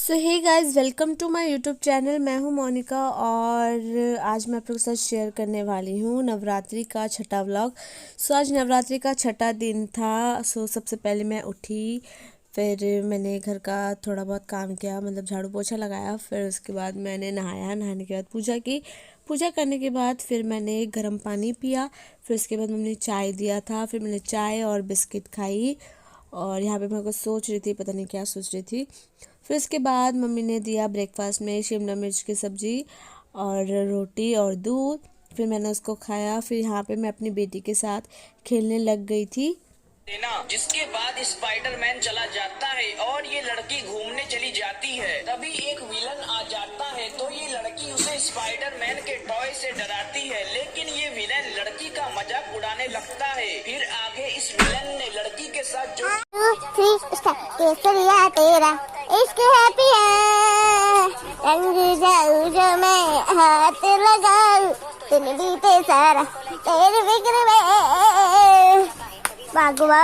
So hey guys, welcome to my YouTube channel. मैं हूं मोनिका और आज मैं आप लोगों के साथ शेयर करने वाली हूं नवरात्रि का छठा व्लॉग। सो आज नवरात्रि का छठा दिन था। सबसे पहले मैं उठी, फिर मैंने घर का थोड़ा बहुत काम किया, मतलब झाड़ू पोछा लगाया। फिर उसके बाद मैंने नहाया, नहाने के बाद पूजा की। पूजा करने के बाद फिर मैंने गर्म पानी पिया। फिर उसके बाद मम्मी ने चाय दिया था, फिर मैंने चाय और बिस्किट खाई। और यहाँ पे मैं कुछ सोच रही थी, पता नहीं क्या सोच रही थी। फिर उसके बाद मम्मी ने दिया ब्रेकफास्ट में शिमला मिर्च की सब्ज़ी और रोटी और दूध। फिर मैंने उसको खाया। फिर यहाँ पे मैं अपनी बेटी के साथ खेलने लग गई थी। जिसके बाद स्पाइडरमैन चला जाता है और ये लड़की घूमने चली जाती है। तभी एक विलन आ जाता है तो ये लड़की उसे स्पाइडरमैन के टॉय से डराती है, लेकिन ये विलन लड़की का मजाक उड़ाने लगता है। फिर आगे इस विलन ने लड़की के साथ जो केसरिया तेरा इश्क है पिया, रंग जाऊं जो मैं हाथ लगाऊं, तुम बीते सारा तेरे फिक्र में बागवा।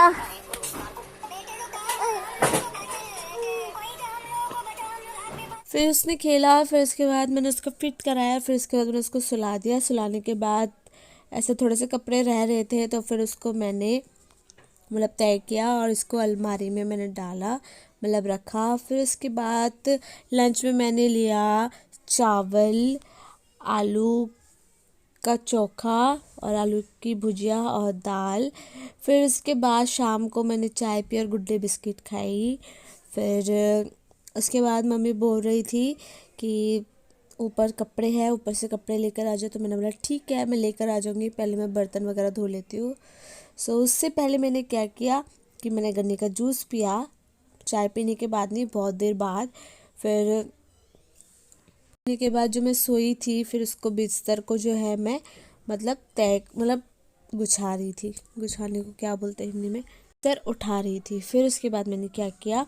फिर उसने खेला, फिर उसके बाद मैंने उसको फिट कराया। फिर उसके बाद मैंने उसको सुला दिया। सुलाने के बाद ऐसे थोड़े से कपड़े रह रहे थे तो फिर उसको मैंने मतलब तय किया और इसको अलमारी में मैंने डाला, मतलब रखा। फिर उसके बाद लंच में मैंने लिया चावल, आलू का चोखा और आलू की भुजिया और दाल। फिर उसके बाद शाम को मैंने चाय पी और गुड डे बिस्किट खाई। फिर उसके बाद मम्मी बोल रही थी कि ऊपर कपड़े हैं, ऊपर से कपड़े लेकर आ जाओ। तो मैंने बोला ठीक है, मैं लेकर आ जाऊँगी, पहले मैं बर्तन वगैरह धो लेती हूँ। उससे पहले मैंने क्या किया कि मैंने गन्ने का जूस पिया, चाय पीने के बाद नहीं, बहुत देर बाद। फिर पीने के बाद जो मैं सोई थी, फिर उसको बिस्तर को जो है मैं मतलब गुछा रही थी। गुछाने को क्या बोलते हैं हिंदी में? बिस्तर उठा रही थी। फिर उसके बाद मैंने क्या किया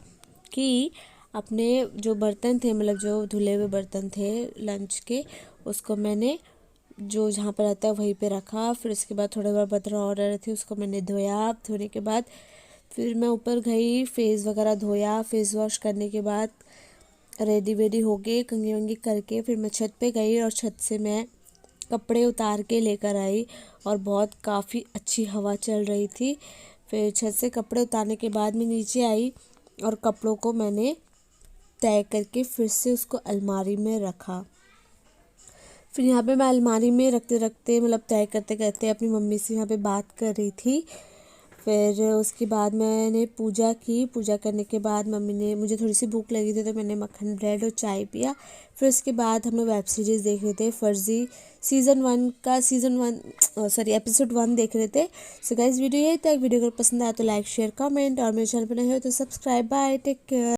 कि अपने जो बर्तन थे, मतलब जो धुले हुए बर्तन थे लंच के, उसको मैंने जो जहाँ पर रहता है वहीं पे रखा। फिर उसके बाद थोड़े बहुत बर्तन और रहे थे, उसको मैंने धोया। धोने के बाद फिर मैं ऊपर गई, फेस वगैरह धोया। फेस वॉश करने के बाद रेडी वेडी हो गई, कंघी वंगी करके फिर मैं छत पे गई और छत से मैं कपड़े उतार के लेकर आई और बहुत काफ़ी अच्छी हवा चल रही थी। फिर छत से कपड़े उतारने के बाद मैं नीचे आई और कपड़ों को मैंने तय करके फिर से उसको अलमारी में रखा। फिर यहाँ पे मैं अलमारी में रखते रखते मतलब तय करते करते अपनी मम्मी से यहाँ पे बात कर रही थी। फिर उसके बाद मैंने पूजा की। पूजा करने के बाद मम्मी ने, मुझे थोड़ी सी भूख लगी थी तो मैंने मक्खन ब्रेड और चाय पिया। फिर उसके बाद हम लोग वेब सीरीज़ देख रहे थे, फर्जी एपिसोड 1 देख रहे थे। सो गाइस, वीडियो यही तक। वीडियो अगर पसंद आया तो लाइक शेयर कमेंट और मेरे चैनल पर नए हो तो सब्सक्राइब। Bye, take care.